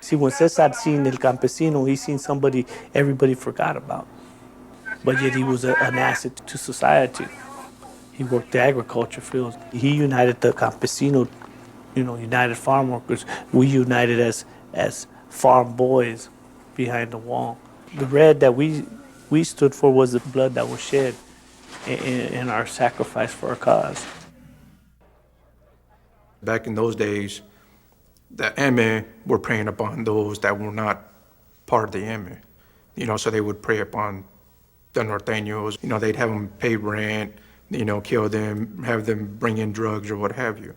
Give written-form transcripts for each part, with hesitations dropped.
See, when Cesar seen El Campesino, he seen somebody everybody forgot about. But yet he was an asset to society. He worked the agriculture fields. He united the campesino, united farm workers. We united as farm boys behind the wall. The red that we stood for was the blood that was shed in our sacrifice for our cause. Back in those days, the M were preying upon those that were not part of the M. So they would prey upon the norteños. They'd have them pay rent, kill them, have them bring in drugs or what have you.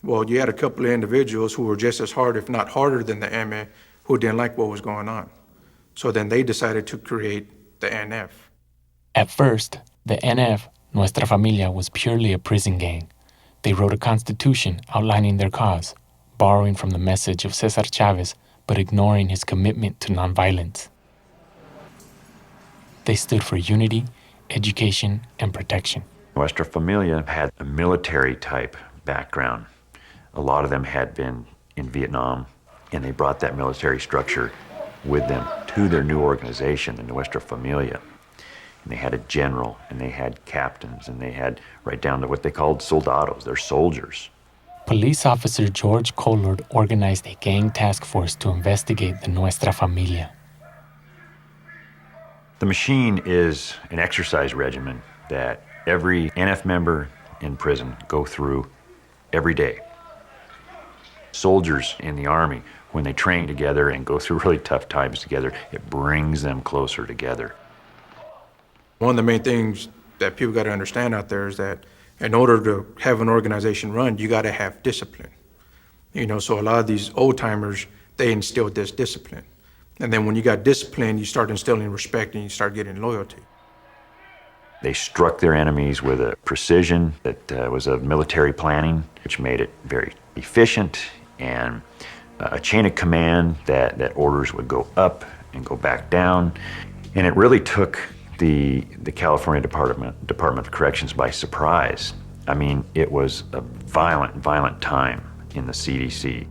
Well, you had a couple of individuals who were just as hard, if not harder than the M, who didn't like what was going on. So then they decided to create the NF. At first, the NF, Nuestra Familia, was purely a prison gang. They wrote a constitution outlining their cause, borrowing from the message of Cesar Chavez, but ignoring his commitment to nonviolence. They stood for unity, education, and protection. Nuestra Familia had a military-type background. A lot of them had been in Vietnam, and they brought that military structure with them to their new organization, the Nuestra Familia. And they had a general, and they had captains, and they had right down to what they called soldados, they're soldiers. Police officer George Collard organized a gang task force to investigate the Nuestra Familia. The machine is an exercise regimen that every NF member in prison go through every day. Soldiers in the Army, when they train together and go through really tough times together, it brings them closer together. One of the main things that people got to understand out there is that in order to have an organization run, you got to have discipline. So a lot of these old timers, they instilled this discipline. And then when you got discipline, you start instilling respect and you start getting loyalty. They struck their enemies with a precision that was of military planning, which made it very efficient, and a chain of command that orders would go up and go back down. And it really took the California Department of Corrections by surprise. I mean, it was a violent time in the CDC.